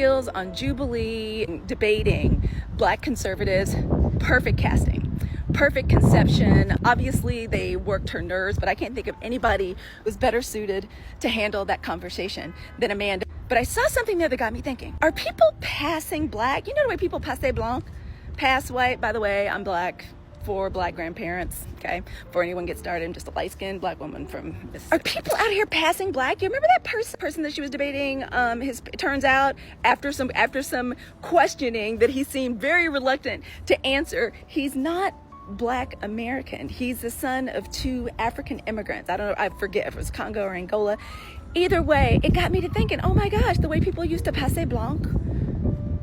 Seals on Jubilee debating Black conservatives. Perfect casting, perfect conception. Obviously they worked her nerves, but I can't think of anybody who was better suited to handle that conversation than Amanda. But I saw something there that got me thinking. Are people passing Black? You know the way people passe blanc, pass white? By the way, I'm Black, 4 Black grandparents, okay? Before anyone gets started, I'm just a light-skinned Black woman from Mississippi. Are people out here passing Black? You remember that person that she was debating? It turns out after some questioning that he seemed very reluctant to answer, he's not Black American. He's the son of 2 African immigrants. I don't know, I forget if it was Congo or Angola. Either way, it got me to thinking, oh my gosh, the way people used to passe blanc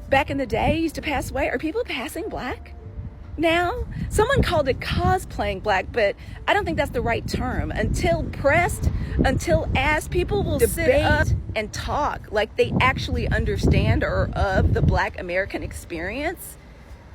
back in the day, used to pass white, are people passing Black now? Someone called it cosplaying Black, but I don't think that's the right term. Until pressed, until asked, people will sit up and talk like they actually understand or of the Black American experience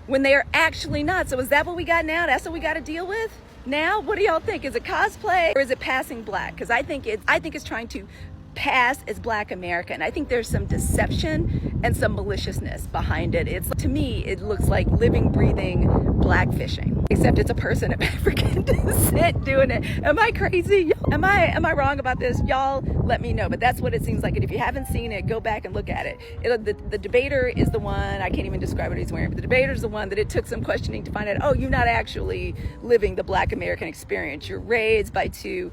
when they are actually not. So is that what we got now? That's what we got to deal with now? What do y'all think? Is it cosplay or is it passing Black? Because I think it's trying to pass as Black American. I think there's some deception and some maliciousness behind it. To me, it looks like living, breathing Black fishing, except it's a person of African descent doing it. Am I crazy? Am I wrong about this? Y'all let me know. But that's what it seems like. And if you haven't seen it, go back and look at it. The debater is the one, I can't even describe what he's wearing, but the debater is the one that it took some questioning to find out, oh, you're not actually living the Black American experience. You're raised by 2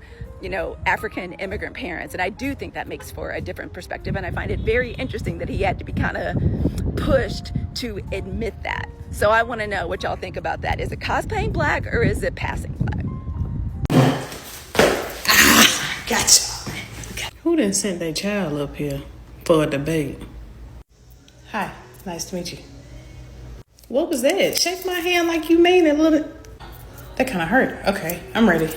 African immigrant parents. And I do think that makes for a different perspective. And I find it very interesting that he had to be kind of pushed to admit that. So I want to know what y'all think about that. Is it cosplaying Black or is it passing Black? Gotcha. Who done sent their child up here for a debate? Hi, nice to meet you. What was that? Shake my hand like you mean it, little. That kind of hurt. Okay, I'm ready.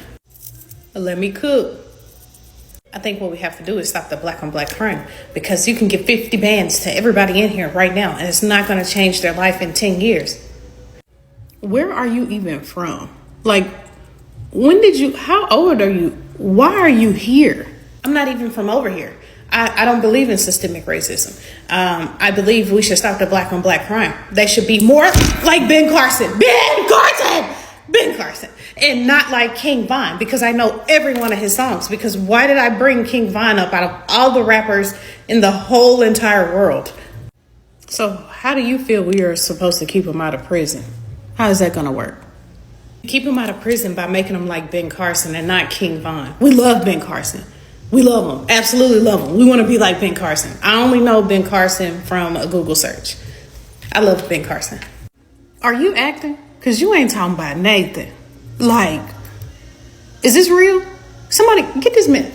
Let me cook. I think what we have to do is stop the Black on Black crime, because you can give 50 bands to everybody in here right now and it's not going to change their life in 10 years. Where are you even from? Like, how old are you? Why are you here? I'm not even from over here. I don't believe in systemic racism. I believe we should stop the Black on Black crime. They should be more like Ben Carson. Ben Carson. And not like King Von, because I know every one of his songs. Because why did I bring King Von up out of all the rappers in the whole entire world? So how do you feel we are supposed to keep him out of prison? How is that going to work? Keep him out of prison by making him like Ben Carson and not King Von. We love Ben Carson. We love him. Absolutely love him. We want to be like Ben Carson. I only know Ben Carson from a Google search. I love Ben Carson. Are you acting? Because you ain't talking about Nathan. Like, is this real? Somebody get this man.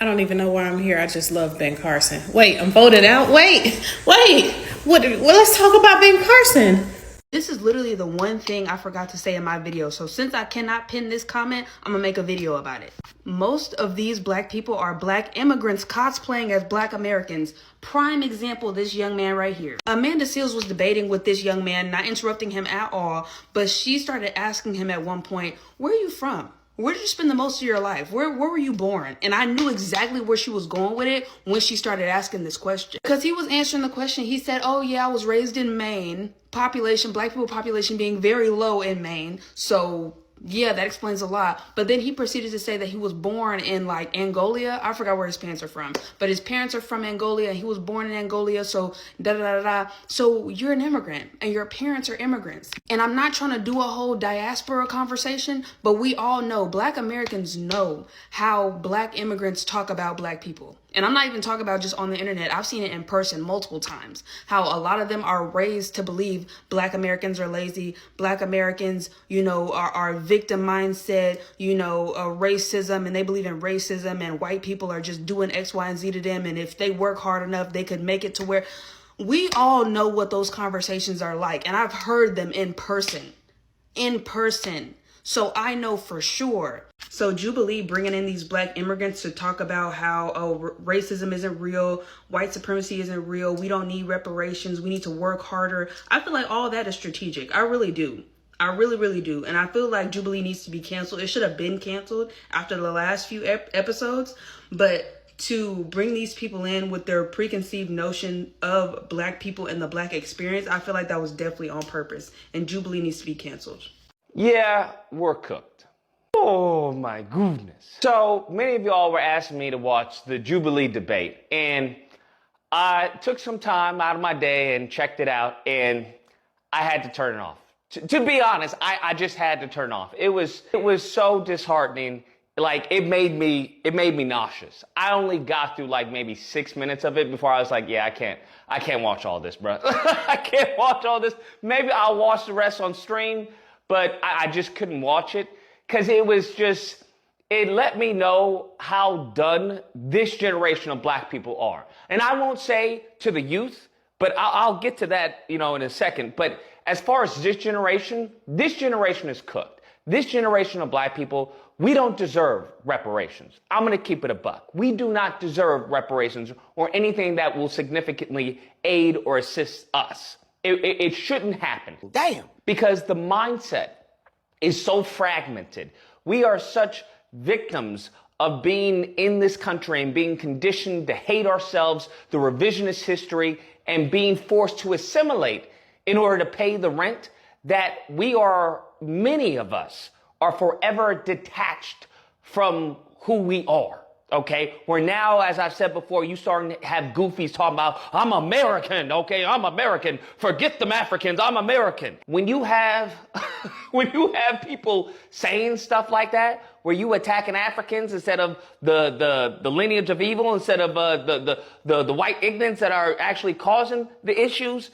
I don't even know why I'm here. I just love Ben Carson. Wait, I'm voted out. Wait. Well, let's talk about Ben Carson. This is literally the one thing I forgot to say in my video. So since I cannot pin this comment, I'm gonna make a video about it. Most of these Black people are Black immigrants cosplaying as Black Americans. Prime example, this young man right here. Amanda Seals was debating with this young man, not interrupting him at all, but she started asking him at one point, where are you from? Where did you spend the most of your life? Where were you born? And I knew exactly where she was going with it when she started asking this question. Because he was answering the question, he said, oh yeah, I was raised in Maine. Black people population being very low in Maine. So yeah, that explains a lot. But then he proceeded to say that he was born in like Angola. I forgot where his parents are from, but his parents are from Angola and he was born in Angola. So So you're an immigrant and your parents are immigrants. And I'm not trying to do a whole diaspora conversation, but we all know, Black Americans know how Black immigrants talk about Black people. And I'm not even talking about just on the internet. I've seen it in person multiple times. How a lot of them are raised to believe Black Americans are lazy. Black Americans, are victim mindset, racism, and they believe in racism, and white people are just doing X, Y, and Z to them. And if they work hard enough, they could make it to where we all know what those conversations are like. And I've heard them in person. So I know for sure. So Jubilee bringing in these Black immigrants to talk about how racism isn't real, white supremacy isn't real, we don't need reparations, we need to work harder. I feel like all that is strategic. I really do. I really, really do. And I feel like Jubilee needs to be canceled. It should have been canceled after the last few episodes. But to bring these people in with their preconceived notion of black people and the black experience, I feel like that was definitely on purpose, and Jubilee needs to be canceled. Yeah, we're cooked. Oh my goodness. So many of y'all were asking me to watch the Jubilee debate, and I took some time out of my day and checked it out, and I had to turn it off. To be honest, I just had to turn it off. It was so disheartening. Like, it made me nauseous. I only got through like maybe 6 minutes of it before I was like, yeah, I can't watch all this, bro. I can't watch all this. Maybe I'll watch the rest on stream, but I just couldn't watch it because it let me know how done this generation of black people are. And I won't say to the youth, but I'll get to that, in a second. But as far as this generation is cooked. This generation of black people, we don't deserve reparations. I'm going to keep it a buck. We do not deserve reparations or anything that will significantly aid or assist us. It shouldn't happen. Damn. Because the mindset is so fragmented. We are such victims of being in this country and being conditioned to hate ourselves, the revisionist history, and being forced to assimilate in order to pay the rent, that many of us are forever detached from who we are, okay? Where now, as I've said before, you starting to have goofies talking about, I'm American, okay? I'm American. Forget them Africans, I'm American. When you have people saying stuff like that, where you attacking Africans instead of the lineage of evil, instead of the white ignorance that are actually causing the issues,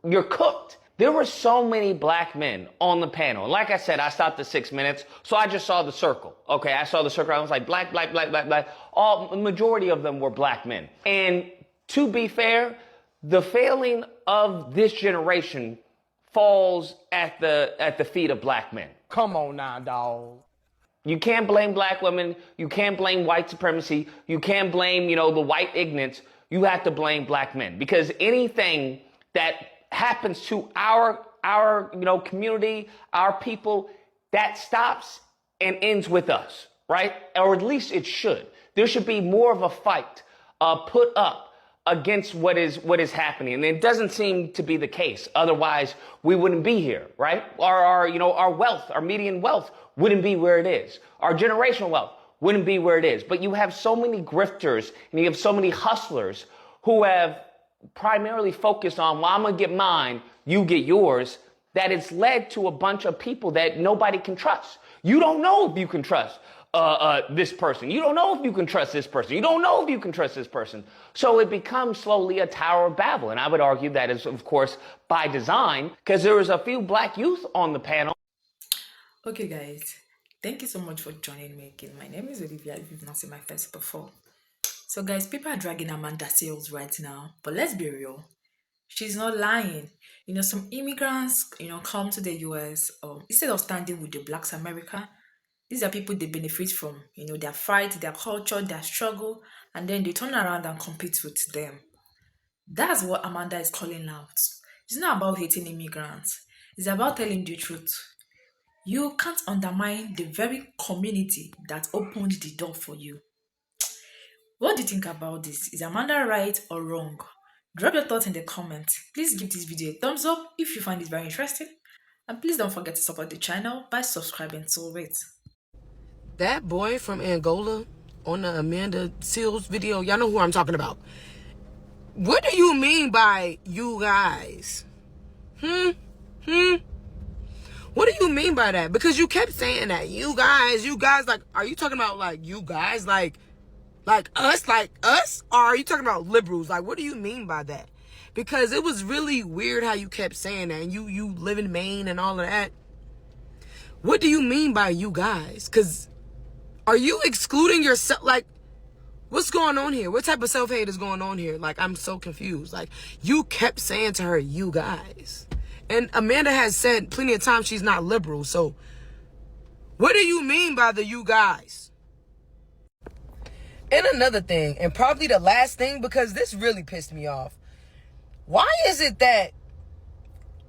you're cooked. There were so many black men on the panel. Like I said, I stopped at 6 minutes, so I just saw the circle. Okay, I saw the circle. I was like, black, black, black, black, black. The majority of them were black men. And to be fair, the failing of this generation falls at the feet of black men. Come on now, dawg. You can't blame black women. You can't blame white supremacy. You can't blame, the white ignorance. You have to blame black men, because anything that happens to our community, our people, that stops and ends with us, right? Or at least it should. There should be more of a fight put up against what is happening. And it doesn't seem to be the case. Otherwise, we wouldn't be here, right? Our wealth, our median wealth wouldn't be where it is. Our generational wealth wouldn't be where it is. But you have so many grifters and you have so many hustlers who have primarily focused on, well, I'm going to get mine, you get yours, that it's led to a bunch of people that nobody can trust. You don't know if you can trust this person. You don't know if you can trust this person. You don't know if you can trust this person. So it becomes slowly a Tower of Babel. And I would argue that is, of course, by design, because there was a few black youth on the panel. Okay, guys, thank you so much for joining me again. My name is Olivia, if you've not seen my face before. So guys, people are dragging Amanda Seales right now, but let's be real. She's not lying. Some immigrants, come to the US, instead of standing with the Blacks America, these are people they benefit from, their fight, their culture, their struggle, and then they turn around and compete with them. That's what Amanda is calling out. It's not about hating immigrants. It's about telling the truth. You can't undermine the very community that opened the door for you. What do you think about this? Is Amanda right or wrong? Drop your thoughts in the comments. Please give this video a thumbs up if you find it very interesting. And please don't forget to support the channel by subscribing to it. That boy from Angola on the Amanda Seales video, y'all know who I'm talking about. What do you mean by you guys? What do you mean by that? Because you kept saying that. You guys, like, are you talking about like you guys, like us? Or are you talking about liberals? Like, what do you mean by that? Because it was really weird how you kept saying that. And you live in Maine and all of that. What do you mean by you guys? Because are you excluding yourself? Like, what's going on here? What type of self-hate is going on here? Like, I'm so confused. Like, you kept saying to her, you guys. And Amanda has said plenty of times she's not liberal. So what do you mean by the you guys? And another thing, and probably the last thing, because this really pissed me off. Why is it that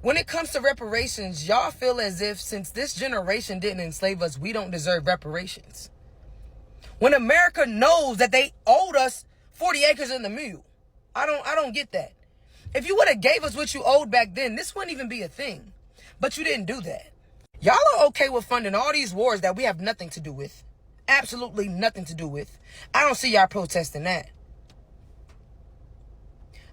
when it comes to reparations, y'all feel as if since this generation didn't enslave us, we don't deserve reparations? When America knows that they owed us 40 acres in the mule. I don't get that. If you would have gave us what you owed back then, this wouldn't even be a thing. But you didn't do that. Y'all are okay with funding all these wars that we have nothing to do with. Absolutely nothing to do with. I don't see y'all protesting that.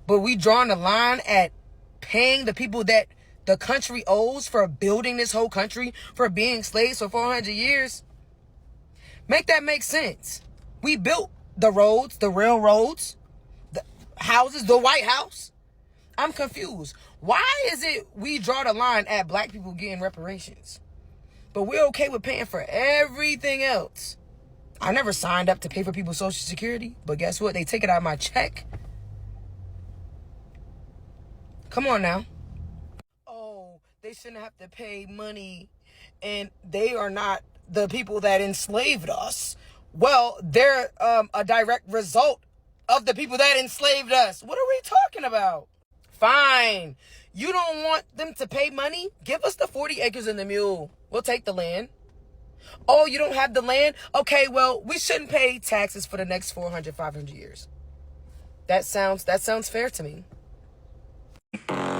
But we drawing the line at paying the people that the country owes for building this whole country, for being slaves for 400 years. Make that make sense. We built the roads, the railroads, the houses, the White House. I'm confused. Why is it we draw the line at black people getting reparations, but we're okay with paying for everything else? I never signed up to pay for people's Social Security, but guess what? They take it out of my check. Come on now. Oh, they shouldn't have to pay money, and they are not the people that enslaved us. Well, they're a direct result of the people that enslaved us. What are we talking about? Fine. You don't want them to pay money? Give us the 40 acres and the mule. We'll take the land. Oh, you don't have the land? Okay, well, we shouldn't pay taxes for the next 400, 500 years. That sounds fair to me.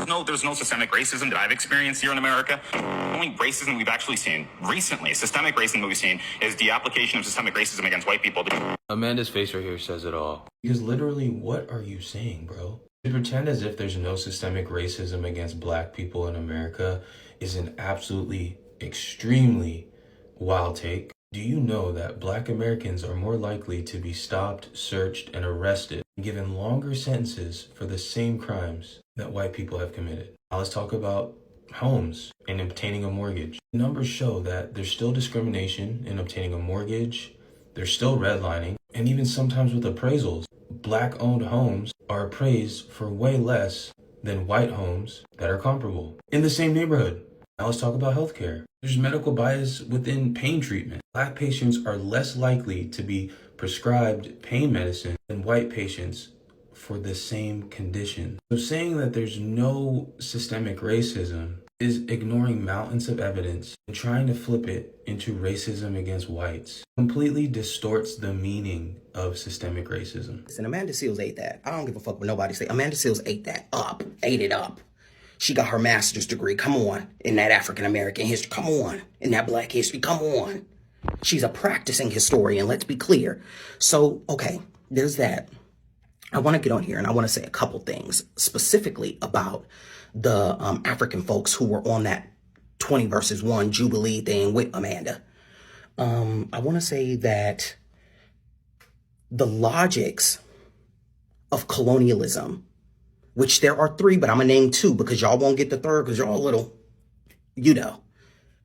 No, there's no systemic racism that I've experienced here in America. The only racism we've actually seen recently, systemic racism that we've seen, is the application of systemic racism against white people. Amanda's face right here says it all. Because literally, what are you saying, bro? To pretend as if there's no systemic racism against black people in America is an absolutely extremely wild take. Do you know that black Americans are more likely to be stopped, searched, and arrested, and given longer sentences for the same crimes that white people have committed? Now let's talk about homes and obtaining a mortgage. Numbers show that there's still discrimination in obtaining a mortgage, there's still redlining, and even sometimes with appraisals. Black-owned homes are appraised for way less than white homes that are comparable in the same neighborhood. Now let's talk about healthcare. There's medical bias within pain treatment. Black patients are less likely to be prescribed pain medicine than white patients for the same condition. So saying that there's no systemic racism is ignoring mountains of evidence and trying to flip it into racism against whites. Completely distorts the meaning of systemic racism. And Amanda Seales ate that. I don't give a fuck what nobody say. Amanda Seales ate that up, ate it up. She got her master's degree, come on, in that African American history, come on, in that black history, come on. She's a practicing historian, let's be clear. So, okay, there's that. I want to get on here and I want to say a couple things specifically about the African folks who were on that 20 versus 1 Jubilee thing with Amanda. I want to say that the logics of colonialism, which there are 3, but I'm going to name 2 because y'all won't get the third because y'all a little,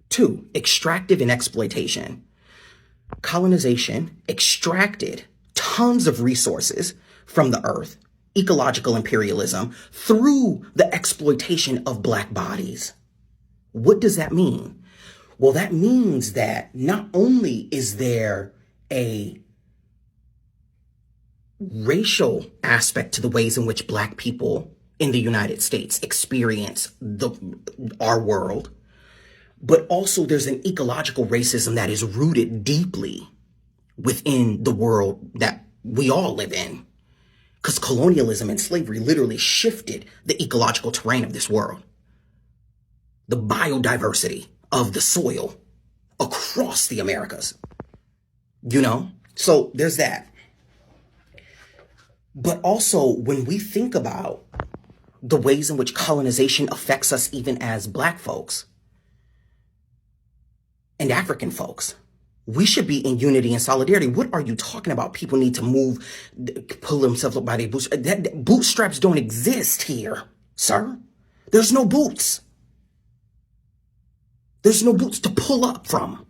2, extractive and exploitation. Colonization extracted tons of resources from the earth, ecological imperialism, through the exploitation of black bodies. What does that mean? Well, that means that not only is there a racial aspect to the ways in which black people in the United States experience our world, but also there's an ecological racism that is rooted deeply within the world that we all live in. Because colonialism and slavery literally shifted the ecological terrain of this world. The biodiversity of the soil across the Americas. So there's that. But also, when we think about the ways in which colonization affects us even as black folks and African folks, we should be in unity and solidarity. What are you talking about? People need to move, pull themselves up by their bootstraps. Bootstraps don't exist here, sir. There's no boots. There's no boots to pull up from.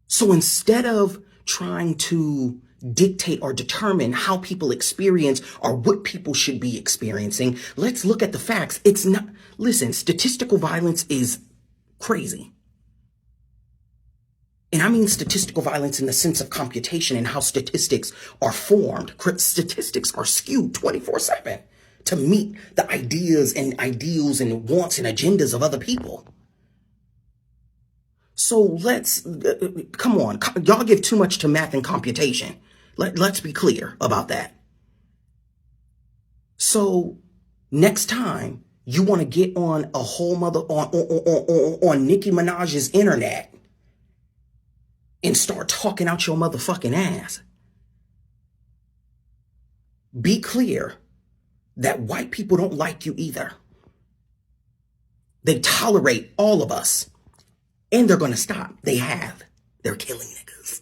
So instead of trying to dictate or determine how people experience or what people should be experiencing, let's look at the facts. Listen, statistical violence is crazy. And I mean statistical violence in the sense of computation and how statistics are formed. Statistics are skewed 24/7 to meet the ideas and ideals and wants and agendas of other people. So let's, come on, y'all give too much to math and computation. Let's be clear about that. So next time you want to get on a whole on Nicki Minaj's internet and start talking out your motherfucking ass, be clear that white people don't like you either. They tolerate all of us, and they're going to stop. They have. They're killing niggas.